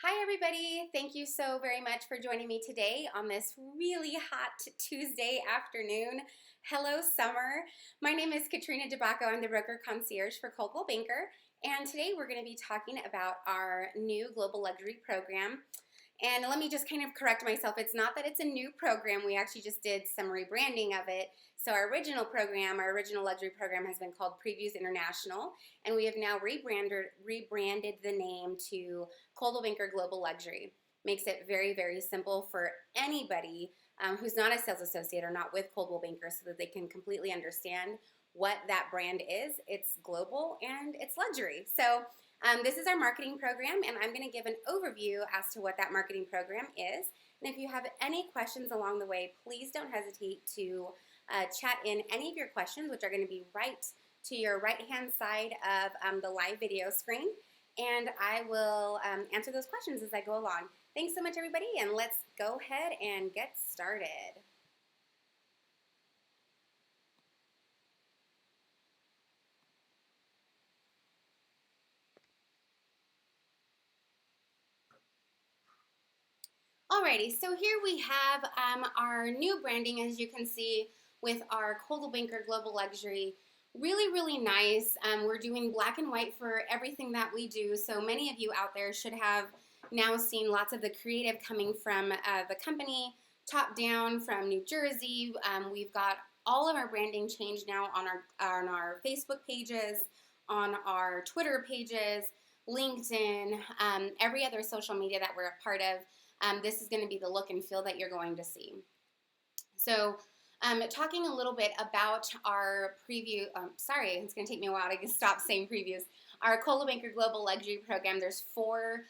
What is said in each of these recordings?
Hi everybody, thank you so very much for joining me today on this really hot Tuesday afternoon. Hello summer. My name is Katrina DeBacco. I'm the broker concierge for Coldwell Banker, and today we're going to be talking about our new global luxury program. And let me just kind of correct myself. It's not that it's a new program. We actually just did some rebranding of it. So our original program, our original luxury program has been called Previews International, and we have now rebranded the name to Coldwell Banker Global Luxury. Makes it very, very simple for anybody who's not a sales associate or not with Coldwell Banker so that they can completely understand what that brand is. It's global and it's luxury. So this is our marketing program, and I'm going to give an overview as to what that marketing program is. And if you have any questions along the way, please don't hesitate to chat in any of your questions, which are going to be right to your right-hand side of the live video screen. And I will answer those questions as I go along. Thanks so much, everybody, and let's go ahead and get started. Alrighty, so here we have our new branding, as you can see, with our Coldwell Banker Global Luxury. Really, really nice. We're doing black and white for everything that we do, so many of you out there should have now seen lots of the creative coming from the company, top down from New Jersey. We've got all of our branding changed now on our Facebook pages, on our Twitter pages, LinkedIn, every other social media that we're a part of. This is going to be the look and feel that you're going to see. So talking a little bit about our preview, sorry, it's going to take me a while to stop saying previews. Our Coldwell Banker Global Luxury Program, there's four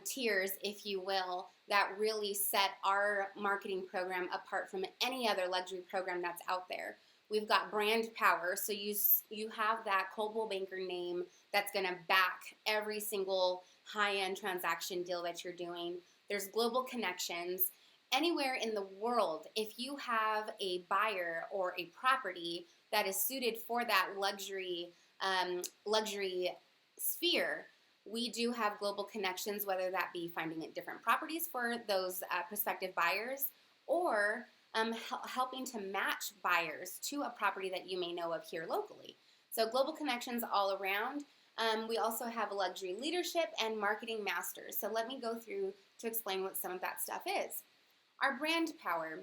tiers, if you will, that really set our marketing program apart from any other luxury program that's out there. We've got brand power, so you have that Coldwell Banker name that's going to back every single high-end transaction deal that you're doing. There's global connections. Anywhere in the world, if you have a buyer or a property that is suited for that luxury sphere, we do have global connections, whether that be finding different properties for those prospective buyers or helping to match buyers to a property that you may know of here locally. So global connections all around. We also have luxury leadership and marketing masters. So let me go through to explain what some of that stuff is. Our brand power.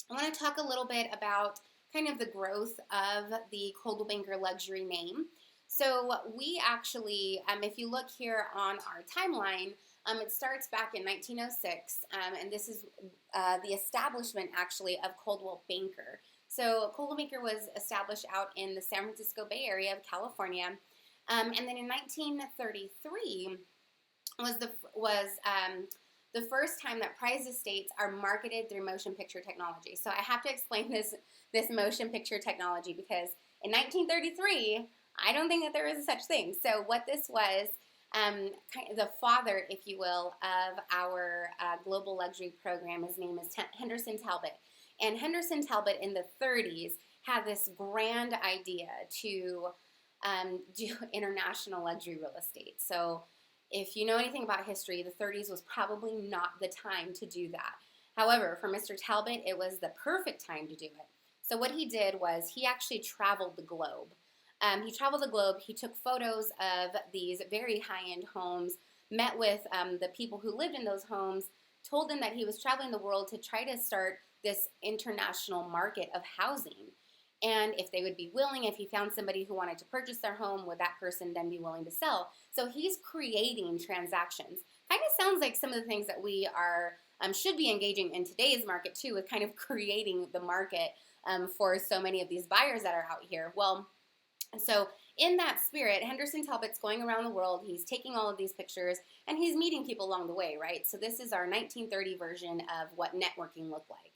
I want to talk a little bit about kind of the growth of the Coldwell Banker luxury name. So we actually, if you look here on our timeline, it starts back in 1906, and this is the establishment actually of Coldwell Banker. So Coldwell Banker was established out in the San Francisco Bay Area of California. And then in 1933 was the first time that prize estates are marketed through motion picture technology. So I have to explain this motion picture technology because in 1933, I don't think that there was such thing. So what this was, kind of the father, if you will, of our global luxury program, his name is Henderson Talbot. And Henderson Talbot in the 30s had this grand idea to do international luxury real estate. So if you know anything about history, the 30s was probably not the time to do that. However, for Mr. Talbot, it was the perfect time to do it. So what he did was he actually traveled the globe. He took photos of these very high-end homes, met with the people who lived in those homes, told them that he was traveling the world to try to start this international market of housing. And if they would be willing, if he found somebody who wanted to purchase their home, would that person then be willing to sell? So he's creating transactions. Kind of sounds like some of the things that we are should be engaging in today's market too, with kind of creating the market for so many of these buyers that are out here. Well, so in that spirit, Henderson Talbot's going around the world. He's taking all of these pictures, and he's meeting people along the way, right? So this is our 1930 version of what networking looked like.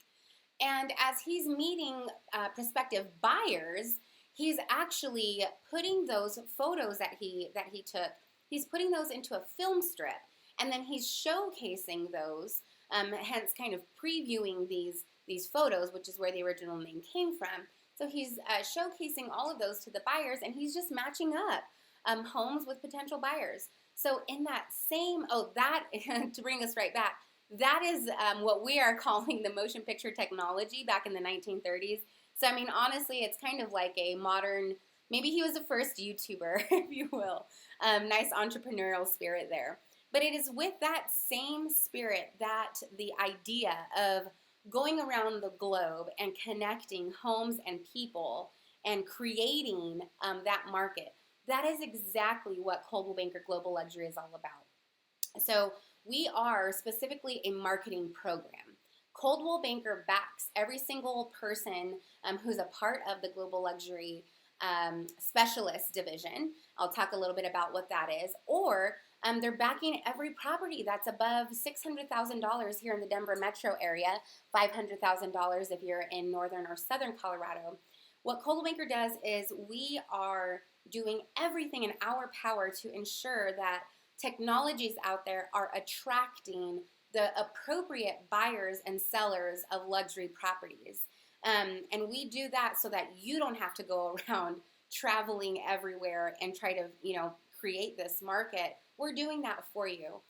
And as he's meeting prospective buyers, he's actually putting those photos that he took, he's putting those into a film strip, and then he's showcasing those, hence kind of previewing these photos, which is where the original name came from. So he's showcasing all of those to the buyers, and he's just matching up homes with potential buyers. So in that same, that, to bring us right back, that is what we are calling the motion picture technology back in the 1930s. So, I mean, honestly, it's kind of like a modern, maybe he was the first YouTuber, if you will. Nice entrepreneurial spirit there. But it is with that same spirit that the idea of going around the globe and connecting homes and people and creating that market, that is exactly what Coldwell Banker Global Luxury is all about. So we are specifically a marketing program. Coldwell Banker backs every single person who's a part of the Global Luxury specialist division. I'll talk a little bit about what that is. Or they're backing every property that's above $600,000 here in the Denver metro area, $500,000 if you're in northern or southern Colorado. What Coldwell Banker does is we are doing everything in our power to ensure that technologies out there are attracting the appropriate buyers and sellers of luxury properties. And we do that so that you don't have to go around traveling everywhere and try to, create this market. We're doing that for you.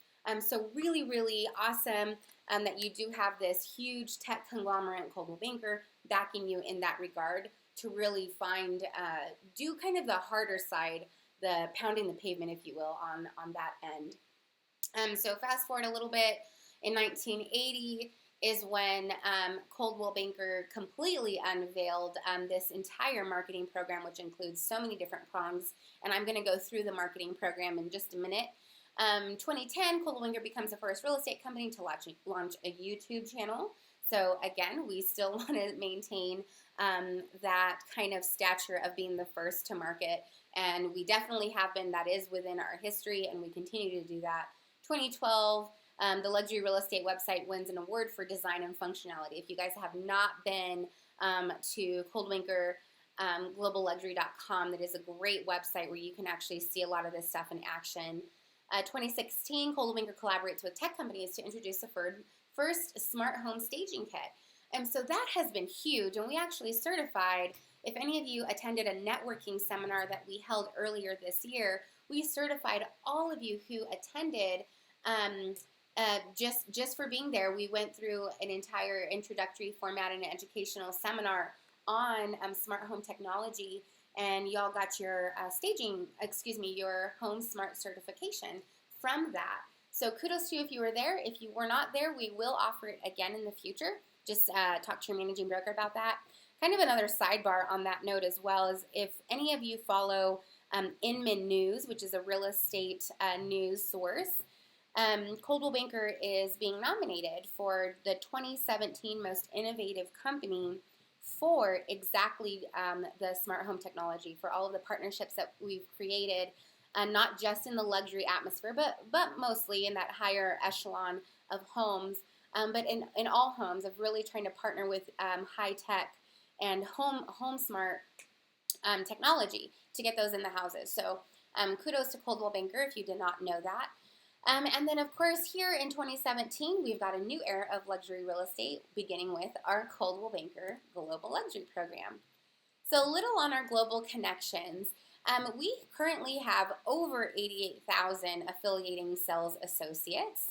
So really, really awesome that you do have this huge tech conglomerate, Coldwell Banker, backing you in that regard to really do kind of the harder side, the pounding the pavement, if you will, on that end. So fast forward a little bit, in 1980 is when Coldwell Banker completely unveiled this entire marketing program, which includes so many different prongs, and I'm going to go through the marketing program in just a minute. 2010, Coldwell Banker becomes the first real estate company to launch a YouTube channel. So again, we still want to maintain that kind of stature of being the first to market, and we definitely have been. That is within our history, and we continue to do that. 2012, the luxury real estate website wins an award for design and functionality. If you guys have not been to Coldwell Banker globalluxury.com, that is a great website where you can actually see a lot of this stuff in action. 2016, Coldwell Banker collaborates with tech companies to introduce the first smart home staging kit. And so that has been huge, and we actually certified, if any of you attended a networking seminar that we held earlier this year, we certified all of you who attended just for being there. We went through an entire introductory format and an educational seminar on smart home technology, and y'all got your your home smart certification from that. So kudos to you if you were there. If you were not there, we will offer it again in the future. Just talk to your managing broker about that. Kind of another sidebar on that note as well is if any of you follow Inman News, which is a real estate news source, Coldwell Banker is being nominated for the 2017 Most Innovative Company for exactly the smart home technology, for all of the partnerships that we've created, not just in the luxury atmosphere, but mostly in that higher echelon of homes, but in all homes, of really trying to partner with high tech and home smart technology to get those in the houses. So kudos to Coldwell Banker if you did not know that. And then, of course, here in 2017, we've got a new era of luxury real estate, beginning with our Coldwell Banker Global Luxury Program. So a little on our global connections. We currently have over 88,000 affiliating sales associates.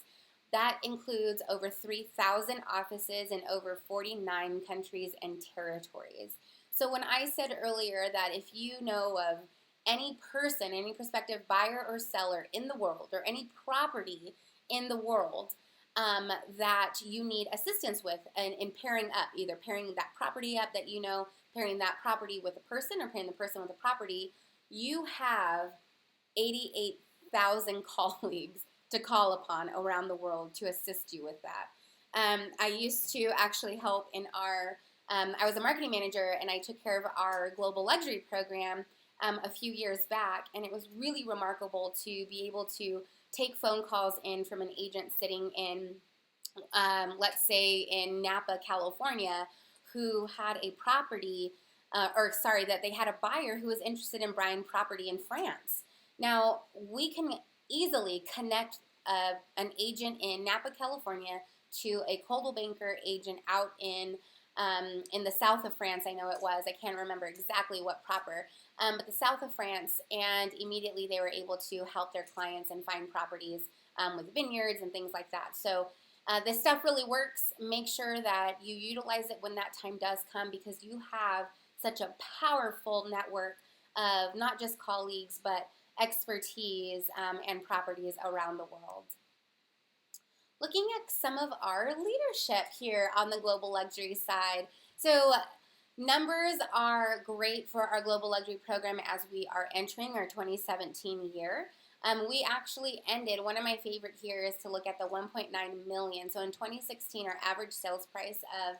That includes over 3,000 offices in over 49 countries and territories. So when I said earlier that if you know of any person, any prospective buyer or seller in the world, or any property in the world that you need assistance with in pairing up, either pairing that property up that you know, pairing that property with a person, or pairing the person with a property, you have 88,000 colleagues to call upon around the world to assist you with that. I used to actually help in I was a marketing manager, and I took care of our global luxury program a few years back, and it was really remarkable to be able to take phone calls in from an agent sitting in, let's say in Napa, California, who had a property, that they had a buyer who was interested in buying property in France. Now, we can easily connect an agent in Napa, California to a Coldwell Banker agent out in in the south of France, I know it was. I can't remember exactly what proper, but the south of France, and immediately they were able to help their clients and find properties with vineyards and things like that. So this stuff really works. Make sure that you utilize it when that time does come, because you have such a powerful network of not just colleagues, but expertise and properties around the world. Looking at some of our leadership here on the global luxury side. So numbers are great for our global luxury program as we are entering our 2017 year. We actually ended, one of my favorite here is to look at the 1.9 million. So in 2016, our average sales price of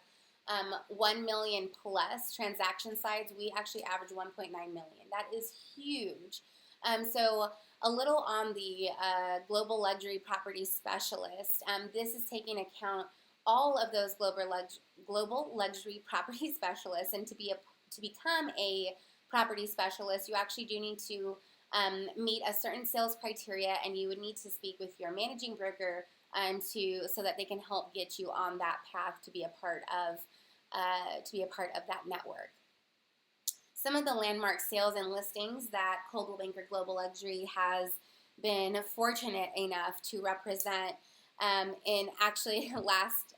1 million plus transaction sides, we actually averaged 1.9 million. That is huge. So a little on the global luxury property specialist. This is taking account all of those global luxury property specialists, and to become a property specialist, you actually do need to meet a certain sales criteria, and you would need to speak with your managing broker so that they can help get you on that path to be a part of that network. Some of the landmark sales and listings that Coldwell Banker Global Luxury has been fortunate enough to represent in actually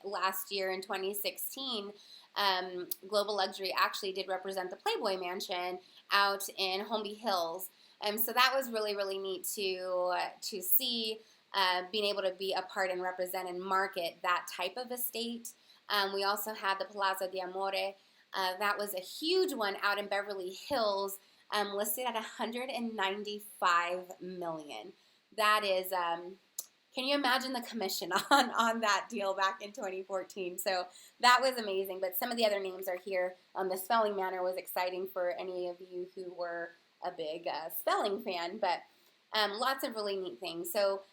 last year in 2016, Global Luxury actually did represent the Playboy Mansion out in Holmby Hills. So that was really, really neat to see, being able to be a part and represent and market that type of estate. We also had the Palazzo di Amore. That was a huge one out in Beverly Hills, listed at $195 million. That is, can you imagine the commission on that deal back in 2014? So that was amazing. But some of the other names are here. The Spelling Manor was exciting for any of you who were a big spelling fan, but lots of really neat things. So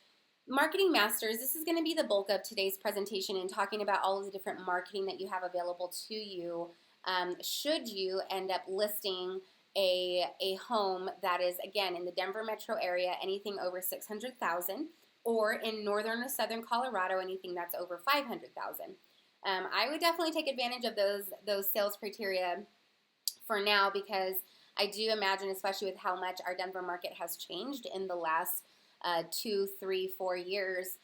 Marketing Masters, this is going to be the bulk of today's presentation and talking about all of the different marketing that you have available to you. Should you end up listing a home that is, again, in the Denver metro area, anything over $600,000, or in northern or southern Colorado, anything that's over $500,000. I would definitely take advantage of those sales criteria for now, because I do imagine, especially with how much our Denver market has changed in the last 2, 3, 4 years,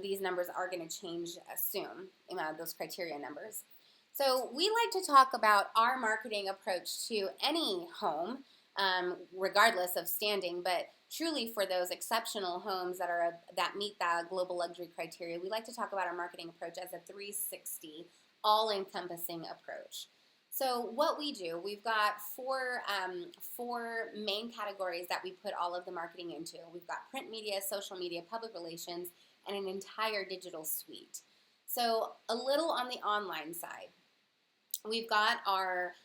these numbers are going to change soon, those criteria numbers. So we like to talk about our marketing approach to any home, regardless of standing, but truly for those exceptional homes that meet that global luxury criteria. We like to talk about our marketing approach as a 360, all-encompassing approach. So what we do, we've got four main categories that we put all of the marketing into. We've got print media, social media, public relations, and an entire digital suite. So a little on the online side. We've got our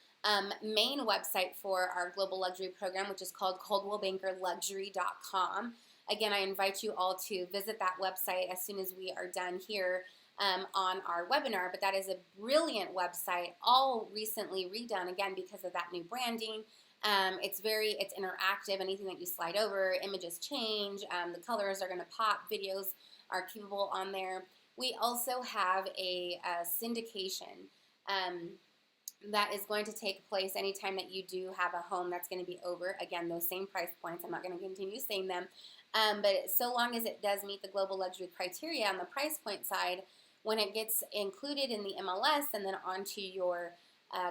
main website for our global luxury program, which is called ColdwellBankerLuxury.com. Again, I invite you all to visit that website as soon as we are done here on our webinar. But that is a brilliant website, all recently redone, again, because of that new branding. It's interactive. Anything that you slide over, images change, the colors are going to pop, videos are keepable on there. We also have a syndication that is going to take place anytime that you do have a home that's going to be over, again, those same price points. I'm not going to continue saying them, but so long as it does meet the global luxury criteria on the price point side, when it gets included in the MLS and then onto your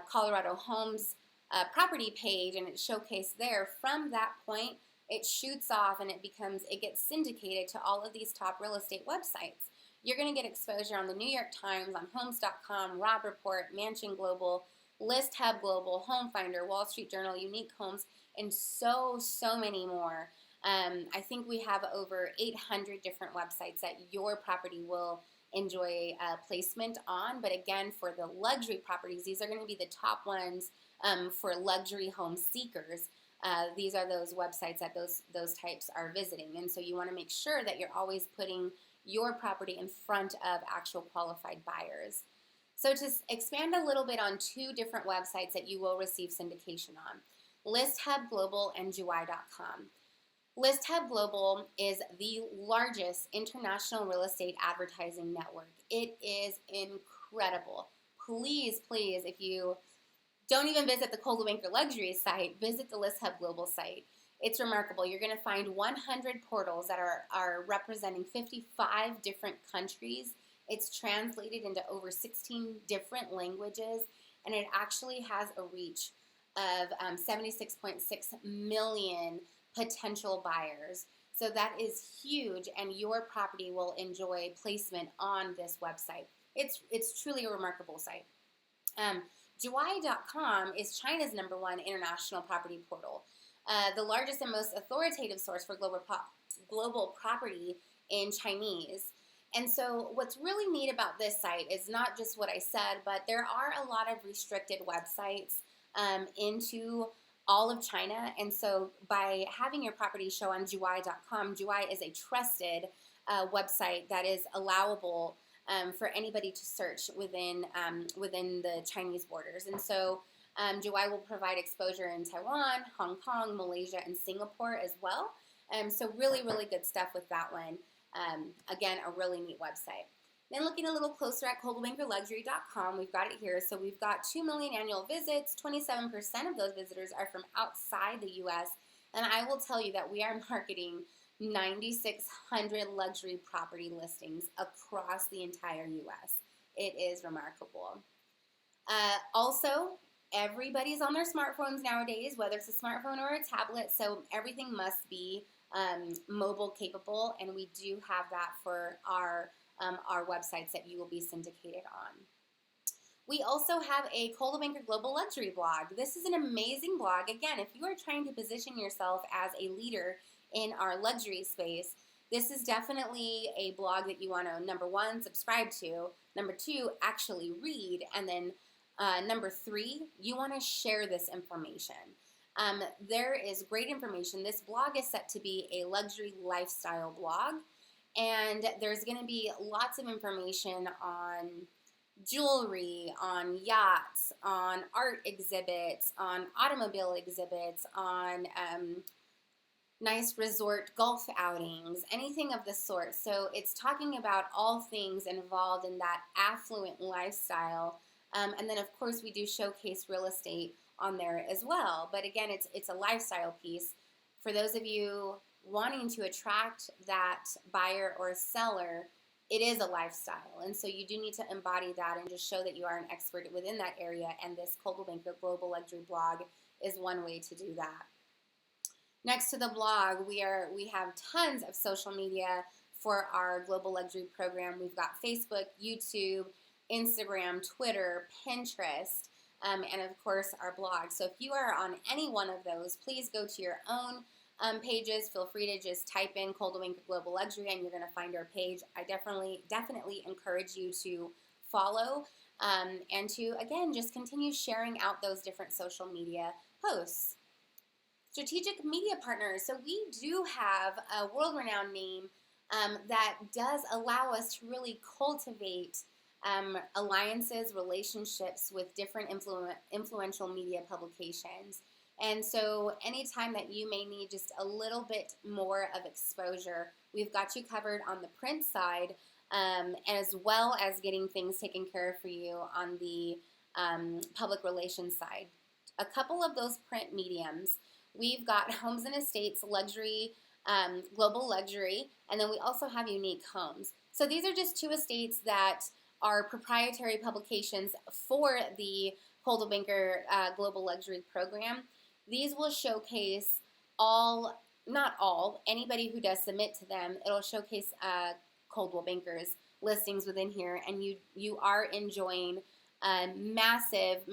Colorado Homes property page and it's showcased there, from that point, it shoots off and it gets syndicated to all of these top real estate websites. You're going to get exposure on the New York Times, on Homes.com, Robb Report, Mansion Global, List Hub Global, Home Finder, Wall Street Journal, Unique Homes, and so many more. I think we have over 800 different websites that your property will enjoy placement on. But again, for the luxury properties, these are going to be the top ones for luxury home seekers. These are those websites that those types are visiting. And so you want to make sure that you're always putting your property in front of actual qualified buyers. So to expand a little bit on 2 different websites that you will receive syndication on, List Hub Global and Juwai.com. List Hub Global is the largest international real estate advertising network. It is incredible. please, please, if you don't even visit the Coldwell Banker Luxury site, visit the List Hub Global site. It's remarkable. You're going to find 100 portals that are representing 55 different countries. It's translated into over 16 different languages, and it actually has a reach of 76.6 million potential buyers. So that is huge, and your property will enjoy placement on this website. It's truly a remarkable site. Juwai.com is China's #1 international property portal, the largest and most authoritative source for global property in Chinese. And so what's really neat about this site is not just what I said, but there are a lot of restricted websites into all of China. And so by having your property show on Juwai.com, Juwai is a trusted website that is allowable for anybody to search within the Chinese borders. And so Juwai will provide exposure in Taiwan, Hong Kong, Malaysia, and Singapore as well. So really, really good stuff with that one. Again, a really neat website. Then looking a little closer at ColdwellBankerLuxury.com, we've got it here. So we've got 2 million annual visits. 27% of those visitors are from outside the U.S. And I will tell you that we are marketing 9,600 luxury property listings across the entire U.S. It is remarkable. Also, everybody's on their smartphones nowadays, whether it's a smartphone or a tablet, so everything must be mobile capable, and we do have that for our websites that you will be syndicated on. We also have a Coldwell Banker Global Luxury blog. This is an amazing blog. Again, if you are trying to position yourself as a leader in our luxury space, this is definitely a blog that you want to, #1, subscribe to, #2, actually read, and then #3, you want to share this information. There is great information. This blog is set to be a luxury lifestyle blog, and there's going to be lots of information on jewelry, on yachts, on art exhibits, on automobile exhibits, on nice resort golf outings, anything of the sort. So it's talking about all things involved in that affluent lifestyle. And then, of course, we do showcase real estate on there as well. But again, it's a lifestyle piece. For those of you wanting to attract that buyer or seller, it is a lifestyle. And so you do need to embody that and just show that you are an expert within that area. And this Coldwell Banker Global Luxury blog is one way to do that. Next to the blog, we have tons of social media for our Global Luxury program. We've got Facebook, YouTube, Instagram, Twitter, Pinterest, and of course our blog. So if you are on any one of those, please go to your own pages. Feel free to just type in Coldwell Banker Global Luxury and you're going to find our page. I definitely encourage you to follow and to, again, just continue sharing out those different social media posts. Strategic media partners. So we do have a world-renowned name that does allow us to really cultivate alliances, relationships with different influential media publications. And so anytime that you may need just a little bit more of exposure, we've got you covered on the print side, as well as getting things taken care of for you on the public relations side. A couple of those print mediums, we've got Homes and Estates, Luxury, Global Luxury, and then we also have Unique Homes. So these are just two estates that are proprietary publications for the Coldwell Banker Global Luxury program. These will showcase not all, anybody who does submit to them, it'll showcase Coldwell Banker's listings within here, and you are enjoying massive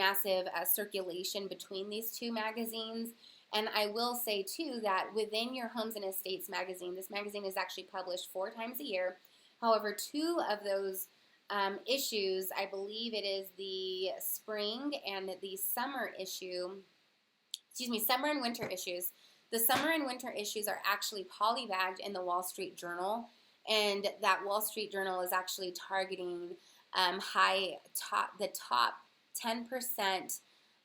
circulation between these two magazines. And I will say, too, that within your Homes and Estates magazine, this magazine is actually published 4 times a year. However, 2 of those issues, I believe it is the spring and the summer issue, summer and winter issues. The summer and winter issues are actually polybagged in the Wall Street Journal, and that Wall Street Journal is actually targeting the top 10%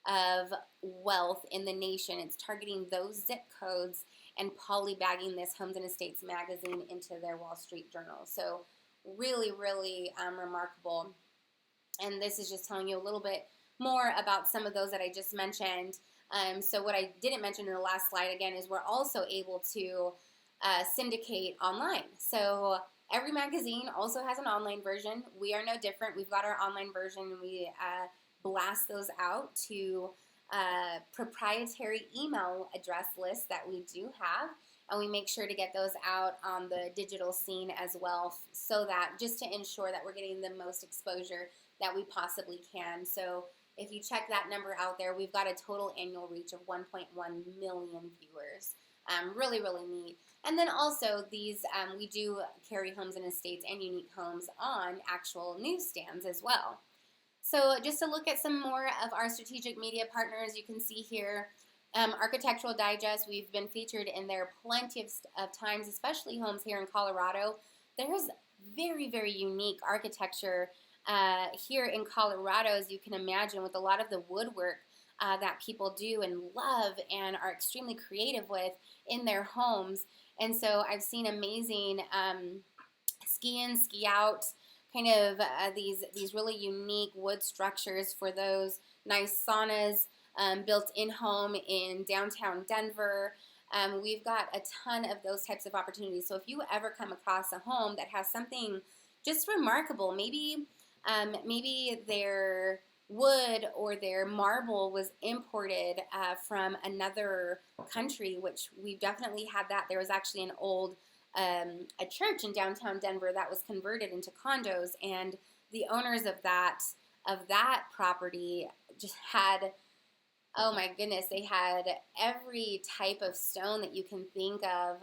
of wealth in the nation. It's targeting those zip codes and polybagging this Homes and Estates magazine into their Wall Street Journal. So really, really remarkable. And this is just telling you a little bit more about some of those that I just mentioned. So what I didn't mention in the last slide, again, is we're also able to syndicate online. So every magazine also has an online version. We are no different. We've got our online version, and we blast those out to proprietary email address lists that we do have, and we make sure to get those out on the digital scene as well, so that just to ensure that we're getting the most exposure that we possibly can. So if you check that number out there, we've got a total annual reach of 1.1 million viewers. Really, really neat. And then also these, we do carry homes and estates and unique homes on actual newsstands as well. So just to look at some more of our strategic media partners, you can see here Architectural Digest. We've been featured in there plenty of times, especially homes here in Colorado. There's very, very unique architecture here in Colorado, as you can imagine, with a lot of the woodwork that people do and love and are extremely creative with in their homes. And so I've seen amazing ski in, ski out, kind of these really unique wood structures for those nice saunas built in home in downtown Denver. We've got a ton of those types of opportunities. So if you ever come across a home that has something just remarkable, maybe their wood or their marble was imported from another country, which we've definitely had that. There was actually an old a church in downtown Denver that was converted into condos, and the owners of that property just had, oh my goodness, they had every type of stone that you can think of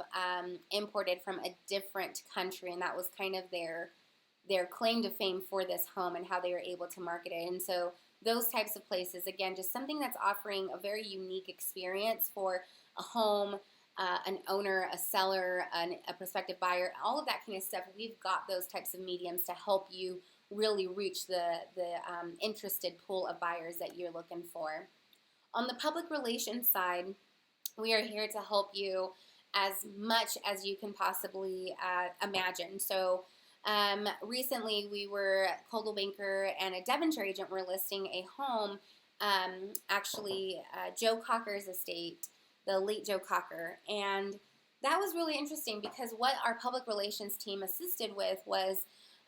imported from a different country, and that was kind of their claim to fame for this home and how they were able to market it. And so those types of places, again, just something that's offering a very unique experience for a home, an owner, a seller, a prospective buyer, all of that kind of stuff. We've got those types of mediums to help you really reach the interested pool of buyers that you're looking for. On the public relations side, we are here to help you as much as you can possibly imagine. So recently we were, Coldwell Banker and a Devonshire agent were listing a home, Joe Cocker's estate, the late Joe Cocker. And that was really interesting because what our public relations team assisted with was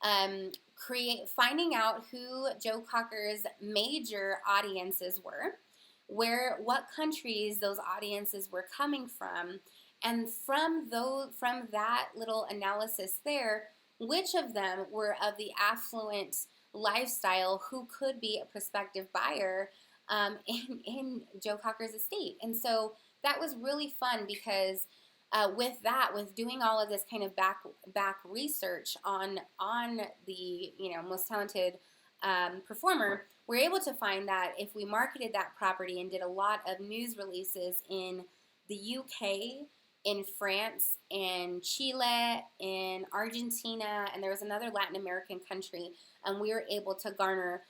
finding out who Joe Cocker's major audiences were, what countries those audiences were coming from, and from that little analysis there, which of them were of the affluent lifestyle who could be a prospective buyer in Joe Cocker's estate. And so that was really fun because with doing all of this kind of back research on the most talented performer, we're able to find that if we marketed that property and did a lot of news releases in the UK, in France, in Chile, in Argentina, and there was another Latin American country, and we were able to garner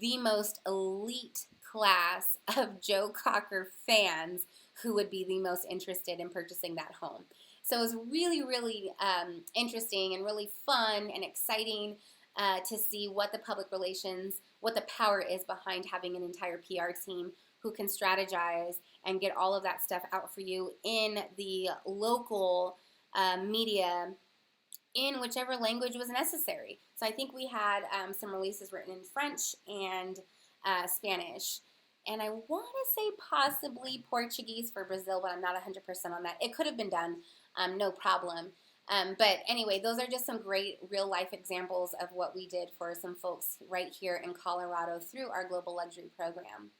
the most elite class of Joe Cocker fans who would be the most interested in purchasing that home. So it was really, really interesting and really fun and exciting to see what the public relations, what the power is behind having an entire PR team who can strategize and get all of that stuff out for you in the local media in whichever language was necessary. So I think we had some releases written in French and Spanish. And I want to say possibly Portuguese for Brazil, but I'm not 100% on that. It could have been done, no problem. But anyway, those are just some great real-life examples of what we did for some folks right here in Colorado through our Global Luxury program.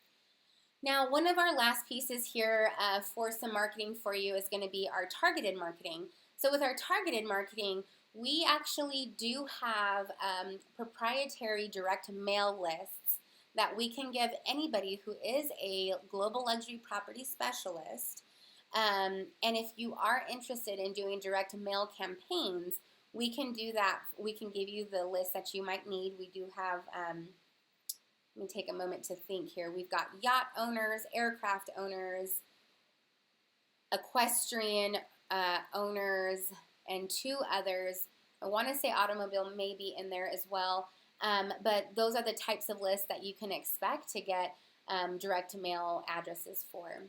Now, one of our last pieces here for some marketing for you is going to be our targeted marketing. So with our targeted marketing, we actually do have proprietary direct mail lists that we can give anybody who is a global luxury property specialist. And if you are interested in doing direct mail campaigns, we can do that. We can give you the list that you might need. We do have, let me take a moment to think here. We've got yacht owners, aircraft owners, equestrian owners, and two others. I want to say automobile may be in there as well. But those are the types of lists that you can expect to get direct mail addresses for.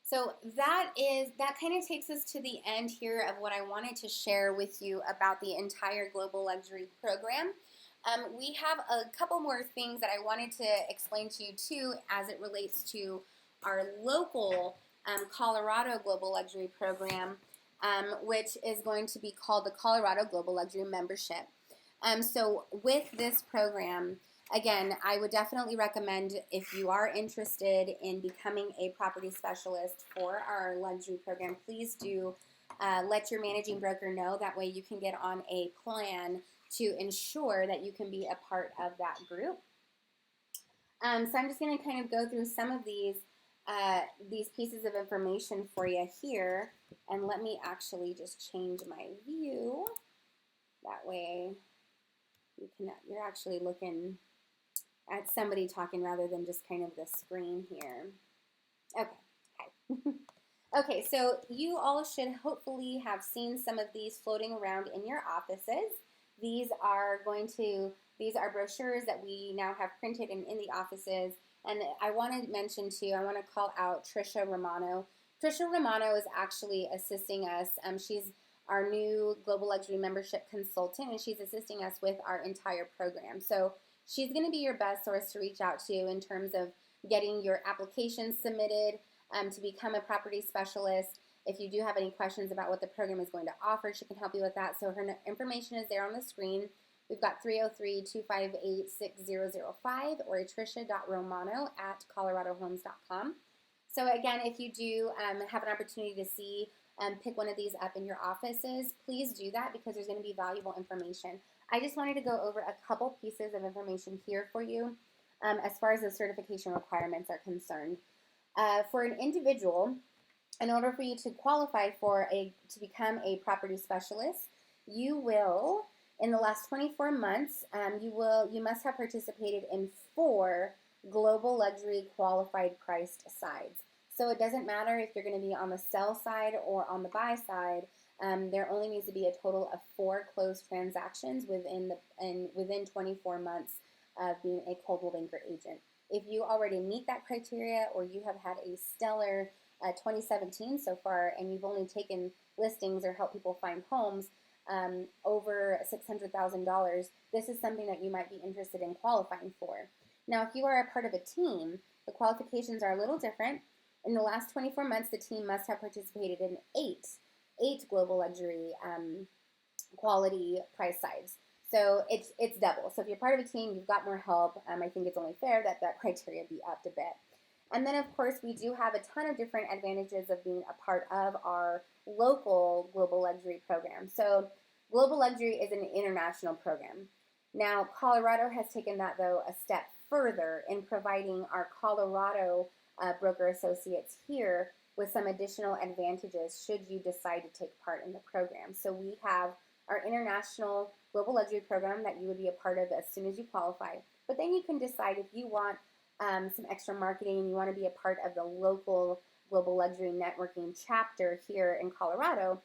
So that kind of takes us to the end here of what I wanted to share with you about the entire Global Luxury program. We have a couple more things that I wanted to explain to you too as it relates to our local Colorado Global Luxury program, which is going to be called the Colorado Global Luxury Membership. So with this program, again, I would definitely recommend, if you are interested in becoming a property specialist for our luxury program, please do let your managing broker know. That way you can get on a plan to ensure that you can be a part of that group. So I'm just going to kind of go through some of these pieces of information for you here. And let me actually just change my view. That way you're actually looking at somebody talking rather than just kind of the screen here. Okay. Okay, so you all should hopefully have seen some of these floating around in your offices. These are brochures that we now have printed in the offices. And I want to mention too, I want to call out Trisha Romano. Trisha Romano is actually assisting us. She's our new Global Luxury Membership consultant, and she's assisting us with our entire program. So she's going to be your best source to reach out to in terms of getting your application submitted to become a property specialist. If you do have any questions about what the program is going to offer, she can help you with that. So her information is there on the screen. We've got 303-258-6005 or tricia.romano@coloradohomes.com. So again, if you do have an opportunity to see pick one of these up in your offices, please do that because there's going to be valuable information. I just wanted to go over a couple pieces of information here for you as far as the certification requirements are concerned. For an individual, in order for you to qualify to become a property specialist, you will, in the last 24 months, you must have participated in 4 global luxury qualified priced sides. So it doesn't matter if you're going to be on the sell side or on the buy side. There only needs to be a total of 4 closed transactions within 24 months of being a Coldwell Banker agent. If you already meet that criteria, or you have had a stellar 2017 so far, and you've only taken listings or helped people find homes over $600,000, this is something that you might be interested in qualifying for. Now, if you are a part of a team, the qualifications are a little different. In the last 24 months, the team must have participated in 8 global luxury quality price sides. So it's double. So if you're part of a team, you've got more help. I think it's only fair that criteria be upped a bit. And then, of course, we do have a ton of different advantages of being a part of our local global luxury program. So global luxury is an international program. Now, Colorado has taken that, though, a step further in providing our Colorado broker associates here with some additional advantages should you decide to take part in the program. So we have our international global luxury program that you would be a part of as soon as you qualify. But then you can decide if you want some extra marketing and you want to be a part of the local global luxury networking chapter here in Colorado.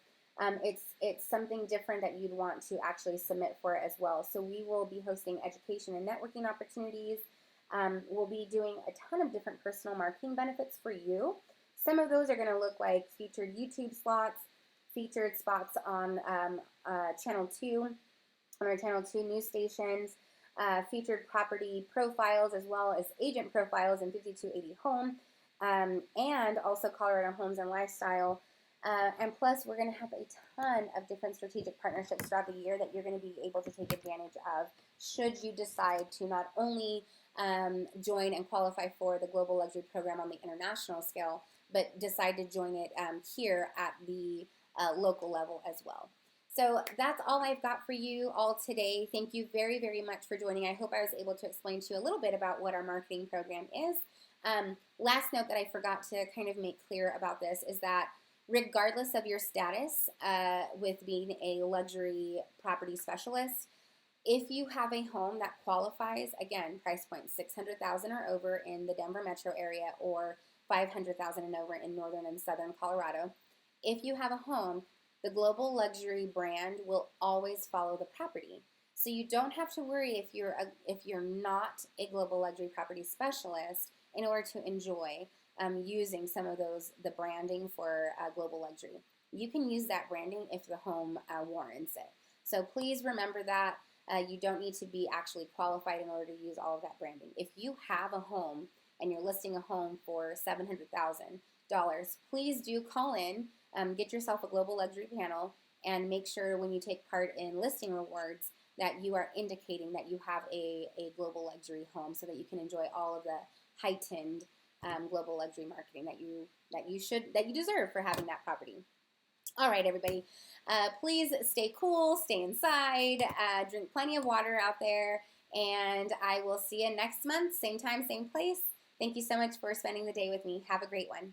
It's something different that you'd want to actually submit for as well. So we will be hosting education and networking opportunities. We'll be doing a ton of different personal marketing benefits for you. Some of those are going to look like featured YouTube slots, featured spots on Channel 2, on our Channel 2 news stations, featured property profiles as well as agent profiles in 5280 Home, and also Colorado Homes and Lifestyle. And plus, we're going to have a ton of different strategic partnerships throughout the year that you're going to be able to take advantage of should you decide to not only join and qualify for the Global Luxury Program on the international scale, but decide to join it here at the local level as well. So that's all I've got for you all today. Thank you very, very much for joining. I hope I was able to explain to you a little bit about what our marketing program is. Last note that I forgot to kind of make clear about this is that regardless of your status with being a luxury property specialist, if you have a home that qualifies, again, price point $600,000 or over in the Denver metro area or $500,000 and over in northern and southern Colorado, if you have a home, The global luxury brand will always follow the property. So you don't have to worry if you're not a global luxury property specialist in order to enjoy using some of the branding for global luxury. You can use that branding if the home warrants it. So please remember that. You don't need to be actually qualified in order to use all of that branding. If you have a home and you're listing a home for $700,000, please do call in, get yourself a global luxury panel, and make sure when you take part in listing rewards that you are indicating that you have a global luxury home so that you can enjoy all of the heightened global luxury marketing that you deserve for having that property. All right, everybody. Please stay cool, stay inside, drink plenty of water out there, and I will see you next month, same time, same place. Thank you so much for spending the day with me. Have a great one.